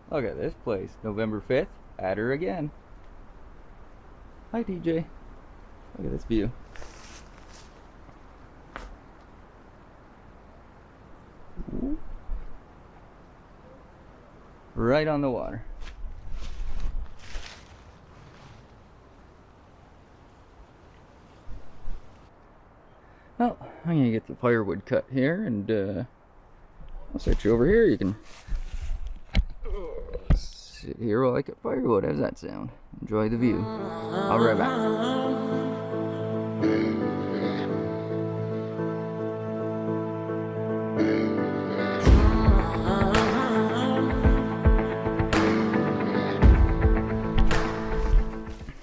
Look at this place. November 5th. At her again. Hi, TJ. Look at this view. Ooh. Right on the water. Well, I'm gonna get the firewood cut here, and I'll set you over here. You can sit here while I cut firewood. How's that sound? Enjoy the view. I'll be right back.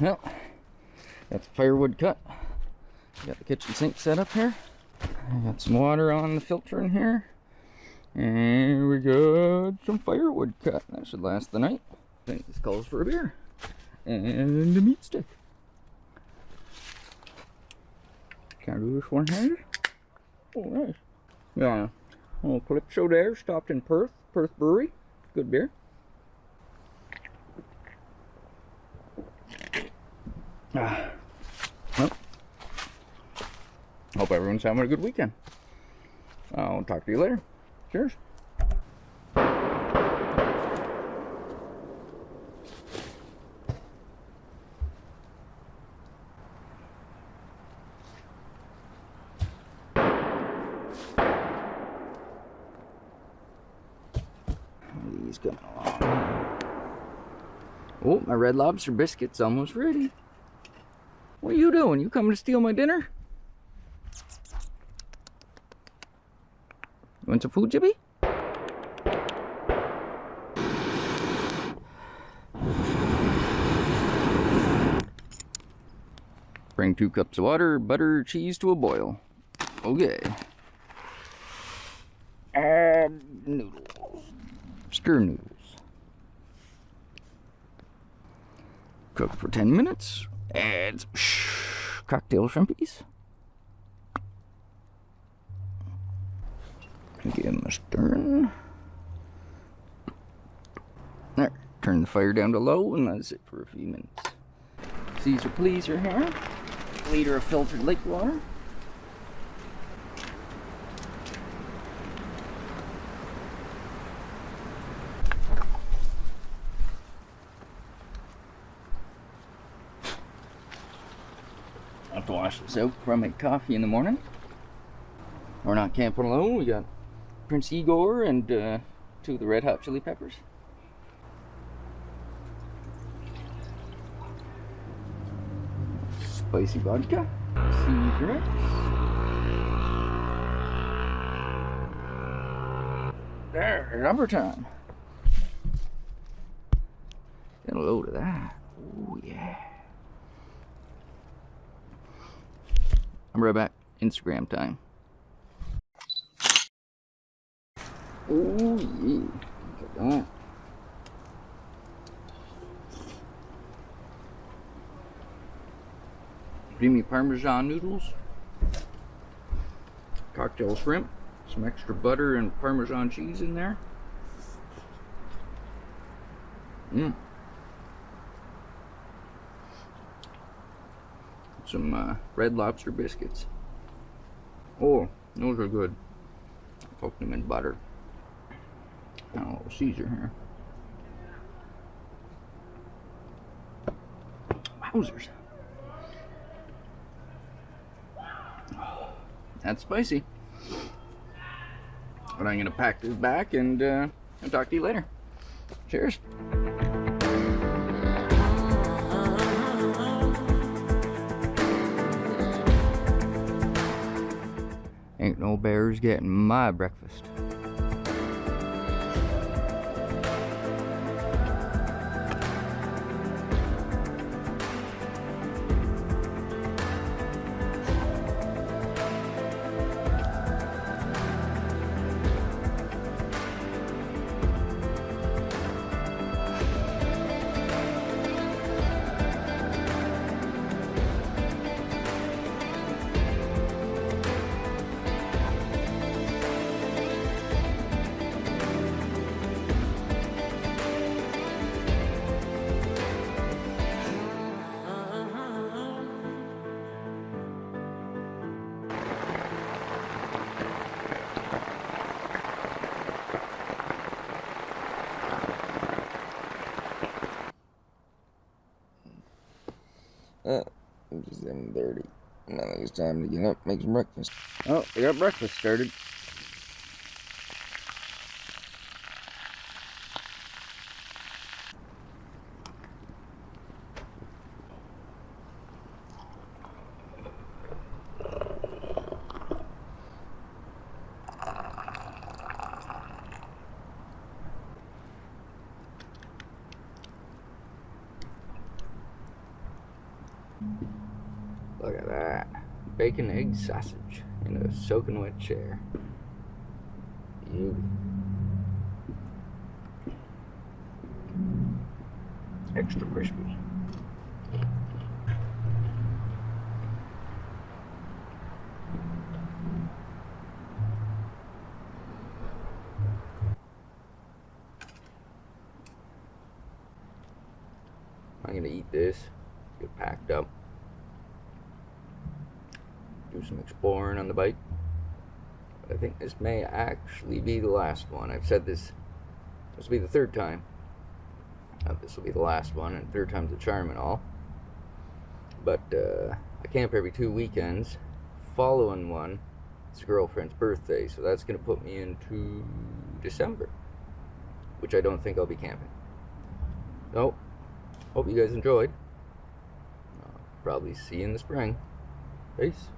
Well, that's firewood cut. Got the kitchen sink set up here. I got some water on the filter in here. And we got some firewood cut. That should last the night. I think this calls for a beer. And a meat stick. Can I do this one-handed? Oh, nice. Yeah, a little Calypso there. Stopped in Perth Brewery. Good beer. Well, hope everyone's having a good weekend. I'll talk to you later. Cheers. These coming along. Oh, my Red Lobster biscuit's almost ready. What are you doing? You coming to steal my dinner? You want some food, Jibby? Bring 2 cups of water, butter, cheese to a boil. Okay. Add noodles. Stir noodles. Cook for 10 minutes. Add some cocktail shrimpies. Give them a stirring. There. Turn the fire down to low and let it sit for a few minutes. Caesar pleaser here. Liter of filtered lake water. I have to wash this out before I make coffee in the morning. We're not camping alone. We got Prince Igor and 2 of the Red Hot Chili Peppers. Spicy vodka. Caesar. There, rubber time. Get a load of that. Oh yeah. I'm right back. Instagram time. Oh yeah. Look at that. Creamy Parmesan noodles, cocktail shrimp, some extra butter and Parmesan cheese in there. Some Red Lobster biscuits. Oh, those are good. Cook them in butter. And a little Caesar here. Wowzers. That's spicy. But I'm gonna pack this back and I'll talk to you later. Cheers. Ain't no bears getting my breakfast. 7:30. And I think it's time to get up, make some breakfast. Oh, we got breakfast started. Look at that. Bacon, egg, sausage in a soaking wet chair. Beauty. Extra crispy. I'm gonna eat this, get packed up, do some exploring on the bike. But I think this may actually be the last one. I've said this will be the third time. This will be the last one, and third time's a charm and all. But I camp every 2 weekends. Following one, it's a girlfriend's birthday, so that's gonna put me into December, which I don't think I'll be camping. So, hope you guys enjoyed. I'll probably see you in the spring. Peace.